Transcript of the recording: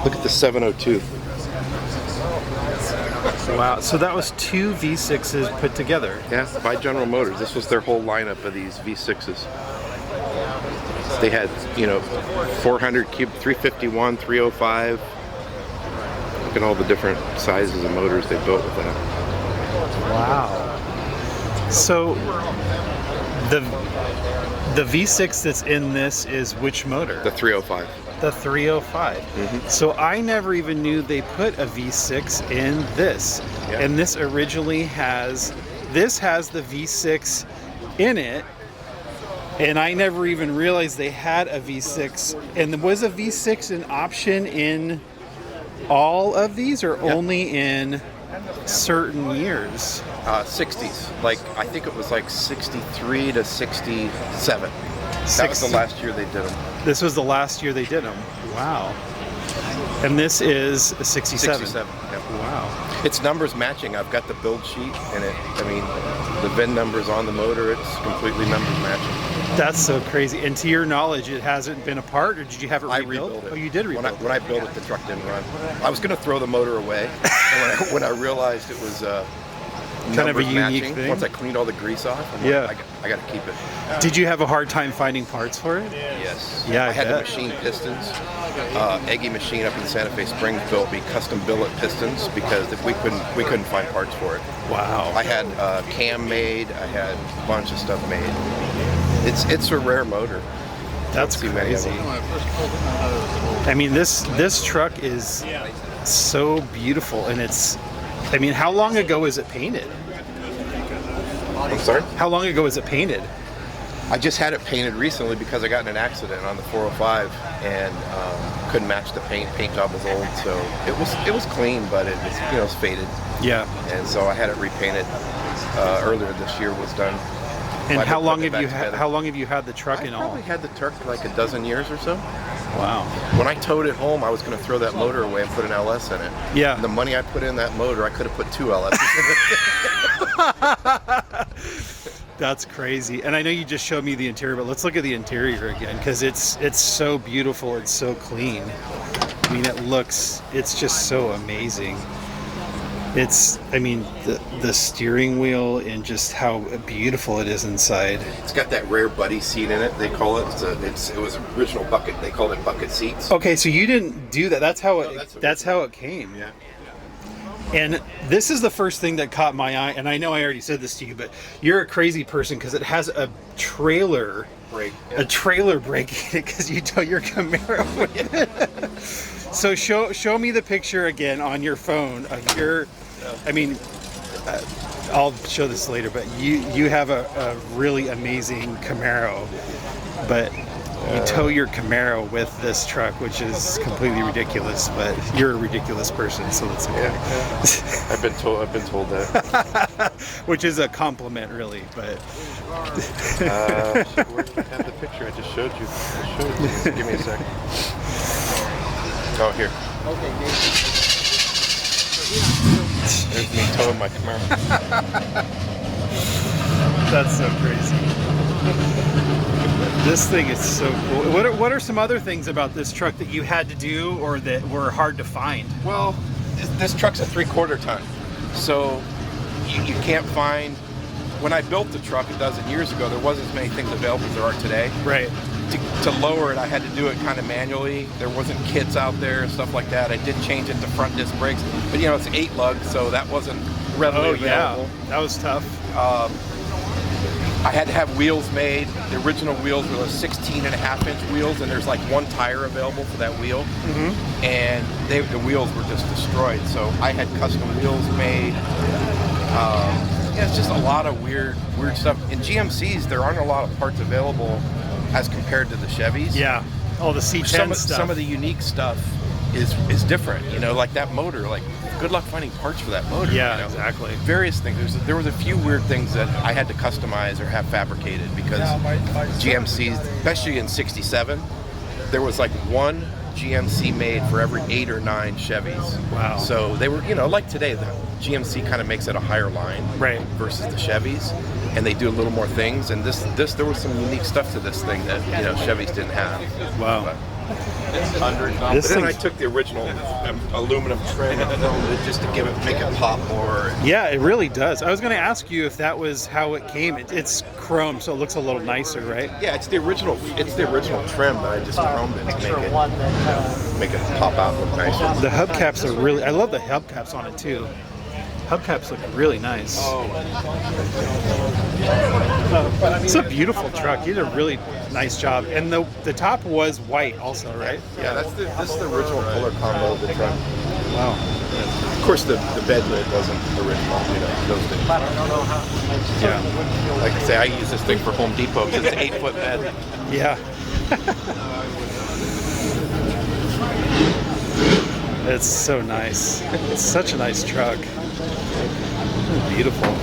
Look at the 702. Wow, so that was two V6s put together. Yeah, by General Motors. This was their whole lineup of these V6s. They had, 400 cube, 351, 305. Look at all the different sizes of motors they built with that. Wow. So the V6 that's in this is which motor? The 305. The 305. Mm-hmm. So I never even knew they put a V6 in this. Yeah. And this originally has the V6 in it. And I never even realized they had a V6. And was a V6 an option in all of these or only in certain years? 60s. Like, I think it was like 63 to 67. That was the last year they did them. This was the last year they did them. Wow. And this is a 67. 67, yeah. Wow. It's numbers matching. I've got the build sheet and the VIN numbers on the motor, it's completely numbers matching. That's so crazy. And to your knowledge, it hasn't been apart, or did you have it rebuilt? I rebuilt it. Oh, you did rebuild it. When I built it, the truck didn't run. I was going to throw the motor away. And when I realized it was kind of a unique matching, thing. Once I cleaned all the grease off, I'm like, I got to keep it. Did you have a hard time finding parts for it? Yes. Yeah, I had to machine pistons. Eggy Machine up in Santa Fe Springs built me custom billet pistons because we couldn't find parts for it. Wow. I had cam made. I had a bunch of stuff made. It's a rare motor. That's crazy. I mean, this truck is so beautiful, and how long ago is it painted? I'm sorry? How long ago was it painted? I just had it painted recently because I got in an accident on the 405 and couldn't match the paint. Paint job was old, so it was clean, but it was faded. Yeah. And so I had it repainted earlier this year. Was done. And how long have you had the truck in all? I probably had the truck like a dozen years or so. Wow. When I towed it home, I was going to throw that motor away and put an LS in it. Yeah. And the money I put in that motor, I could have put 2 LSs in it. That's crazy. And I know you just showed me the interior, but let's look at the interior again, because it's so beautiful. It's so clean. I mean, it's just so amazing. The steering wheel and just how beautiful it is inside. It's got that rare buddy seat in it. They call it. It was original bucket. They called it bucket seats. Okay, so you didn't do that. That's how it came. Yeah. And this is the first thing that caught my eye. And I know I already said this to you, but you're a crazy person because it has a trailer brake. A trailer brake in it because you tow your Camaro with it. So show me the picture again on your phone of your. I'll show this later, but you have a really amazing Camaro, but you tow your Camaro with this truck, which is completely ridiculous. But you're a ridiculous person, so that's okay. Yeah. I've been told that. Which is a compliment, really. But where did I have the picture? I just showed you. Give me a second. Oh, here. Okay. There's me towing my Camaro. That's so crazy. This thing is so cool. What are some other things about this truck that you had to do or that were hard to find? Well, this truck's a 3/4 ton, so you can't find. When I built the truck a dozen years ago, there wasn't as many things available as there are today. Right. To lower it, I had to do it kind of manually. There wasn't kits out there and stuff like that. I did change it to front disc brakes, but it's 8 lug, so that wasn't readily available. Yeah, that was tough. I had to have wheels made. The original wheels were those 16.5-inch wheels, and there's like 1 tire available for that wheel. Mm-hmm. And the wheels were just destroyed, so I had custom wheels made. It's just a lot of weird stuff. In GMCs, there aren't a lot of parts available as compared to the Chevys. Yeah. Oh, the C10 stuff. Some of the unique stuff is different. Like that motor. Like, good luck finding parts for that motor. Yeah, exactly. Various things. There was a few weird things that I had to customize or have fabricated because GMCs, especially in '67, there was like 1 GMC made for every 8 or 9 Chevys. Wow. So they were, like today, the GMC kind of makes it a higher line, right, versus the Chevys, and they do a little more things. And this there was some unique stuff to this thing that Chevys didn't have. Wow. But But This then I thing's- took the original aluminum trim and filmed it just to make it pop more. Yeah, it really does. I was going to ask you if that was how it came. It's chrome, so it looks a little nicer, right? Yeah, it's the original. It's the original trim, but I just chromed it to make it pop out and look nicer. The hubcaps are really. I love the hubcaps on it too. Hubcaps look really nice. It's a beautiful truck. You did a really nice job. And the top was white also, right? Yeah, this is the original color combo of the trim. Wow. Of course, the bed lid wasn't original. You know, those didn't. Yeah. Like I say, I use this thing for Home Depot because it's an 8-foot bed. Yeah. It's so nice. It's such a nice truck. Beautiful.